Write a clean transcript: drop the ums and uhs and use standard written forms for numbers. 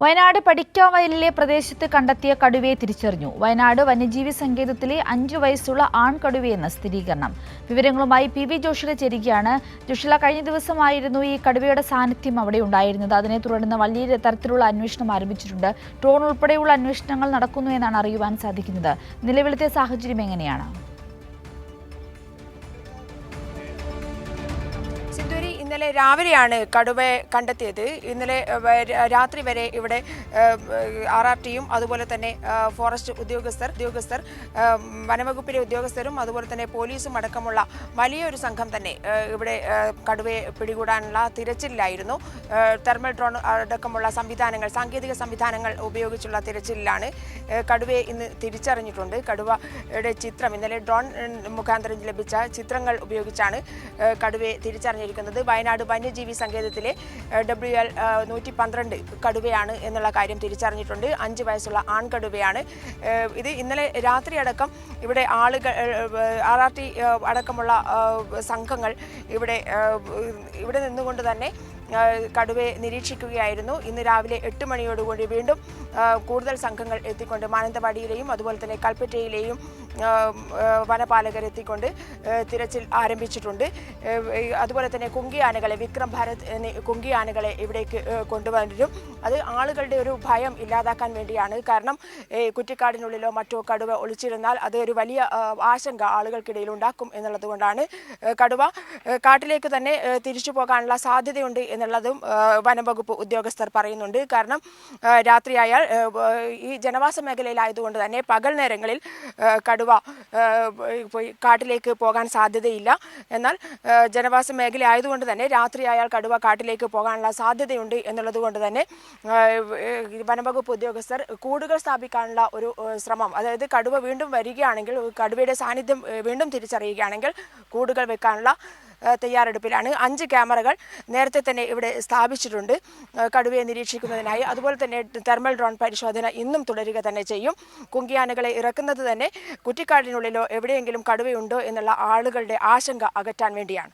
വയനാട് പടിക്കാവയലിലെ പ്രദേശത്ത് കണ്ടെത്തിയ കടുവയെ തിരിച്ചറിഞ്ഞു. വയനാട് വന്യജീവി സങ്കേതത്തിലെ 5 വയസ്സുള്ള ആൺകടുവയെന്ന് സ്ഥിരീകരണം. വിവരങ്ങളുമായി PV ജോഷില ചേരുകയാണ്. ജോഷില, കഴിഞ്ഞ ദിവസമായിരുന്നു ഈ കടുവയുടെ സാന്നിധ്യം അവിടെ ഉണ്ടായിരുന്നത്. അതിനെ തുടർന്ന് വലിയ തരത്തിലുള്ള അന്വേഷണം ആരംഭിച്ചിട്ടുണ്ട്. ഡ്രോൺ ഉൾപ്പെടെയുള്ള അന്വേഷണങ്ങൾ നടക്കുന്നു എന്നാണ് അറിയുവാൻ സാധിക്കുന്നത്. നിലവിലത്തെ സാഹചര്യം എങ്ങനെയാണ്? ഇന്നലെ രാവിലെയാണ് കടുവയെ കണ്ടെത്തിയത്. ഇന്നലെ രാത്രി വരെ ഇവിടെ RRTയും അതുപോലെ തന്നെ ഫോറസ്റ്റ് ഉദ്യോഗസ്ഥർ വനവകുപ്പിലെ ഉദ്യോഗസ്ഥരും അതുപോലെ തന്നെ പോലീസും അടക്കമുള്ള വലിയൊരു സംഘം തന്നെ ഇവിടെ കടുവയെ പിടികൂടാനുള്ള തിരച്ചിലായിരുന്നു. തെർമൽ ഡ്രോൺ അടക്കമുള്ള സാങ്കേതിക സംവിധാനങ്ങൾ ഉപയോഗിച്ചുള്ള തിരച്ചിലാണ്. കടുവയെ ഇന്ന് തിരിച്ചറിഞ്ഞിട്ടുണ്ട്. കടുവയുടെ ചിത്രം ഇന്നലെ ഡ്രോൺ മുഖാന്തരം ലഭിച്ച ചിത്രങ്ങൾ ഉപയോഗിച്ചാണ് കടുവയെ തിരിച്ചറിഞ്ഞിരിക്കുന്നത്. വയനാട് വന്യജീവി സങ്കേതത്തിലെ WL 112 കടുവയാണ് എന്നുള്ള കാര്യം തിരിച്ചറിഞ്ഞിട്ടുണ്ട്. 5 വയസ്സുള്ള ആൺകടുവയാണ് ഇത്. ഇന്നലെ രാത്രി അടക്കം ഇവിടെ ആളുകൾ RRT അടക്കമുള്ള സംഘങ്ങൾ ഇവിടെ നിന്നുകൊണ്ട് തന്നെ കടുവയെ നിരീക്ഷിക്കുകയായിരുന്നു. ഇന്ന് രാവിലെ 8 മണിയോടുകൂടി വീണ്ടും കൂടുതൽ സംഘങ്ങൾ എത്തിക്കൊണ്ട് മാനന്തവാടിയിലെയും അതുപോലെ തന്നെ കൽപ്പറ്റയിലെയും വനപാലകർ എത്തിക്കൊണ്ട് തിരച്ചിൽ ആരംഭിച്ചിട്ടുണ്ട്. അതുപോലെ തന്നെ കുങ്കിയാനകളെ വിക്രം ഭാരത് കുങ്കിയാനകളെ ഇവിടേക്ക് കൊണ്ടുവരും. അത് ആളുകളുടെ ഒരു ഭയം ഇല്ലാതാക്കാൻ വേണ്ടിയാണ്. കാരണം കുറ്റിക്കാടിനുള്ളിലോ മറ്റോ കടുവ ഒളിച്ചിരുന്നാൽ അത് ഒരു വലിയ ആശങ്ക ആളുകൾക്കിടയിൽ ഉണ്ടാക്കും എന്നുള്ളത് കൊണ്ടാണ് കടുവ കാട്ടിലേക്ക് തന്നെ തിരിച്ചു പോകാനുള്ള സാധ്യതയുണ്ട് എന്നുള്ളതും വനംവകുപ്പ് ഉദ്യോഗസ്ഥർ പറയുന്നുണ്ട്. കാരണം രാത്രിയായാൽ ഈ ജനവാസ മേഖലയിലായതുകൊണ്ട് തന്നെ പകൽ നേരങ്ങളിൽ കടുവ കാട്ടിലേക്ക് പോകാൻ സാധ്യതയില്ല. എന്നാൽ ജനവാസ മേഖല ആയതുകൊണ്ട് തന്നെ രാത്രിയായാൽ കടുവ കാട്ടിലേക്ക് പോകാനുള്ള സാധ്യതയുണ്ട് എന്നുള്ളത് കൊണ്ട് തന്നെ വനംവകുപ്പ് ഉദ്യോഗസ്ഥർ കൂടുകൾ സ്ഥാപിക്കാനുള്ള ഒരു ശ്രമം, അതായത് കടുവ വീണ്ടും വരികയാണെങ്കിൽ, കടുവയുടെ സാന്നിധ്യം വീണ്ടും തിരിച്ചറിയുകയാണെങ്കിൽ കൂടുകൾ വെക്കാനുള്ള തയ്യാറെടുപ്പിലാണ്. 5 ക്യാമറകൾ നേരത്തെ തന്നെ ഇവിടെ സ്ഥാപിച്ചിട്ടുണ്ട് കടുവയെ നിരീക്ഷിക്കുന്നതിനായി. അതുപോലെ തന്നെ തെർമൽ ഡ്രോൺ പരിശോധന ഇന്നും തുടരുക തന്നെ ചെയ്യും. കുങ്കിയാനകളെ ഇറക്കുന്നത് തന്നെ കുറ്റിക്കാടിനുള്ളിലോ എവിടെയെങ്കിലും കടുവയുണ്ടോ എന്നുള്ള ആളുകളുടെ ആശങ്ക അകറ്റാൻ വേണ്ടിയാണ്.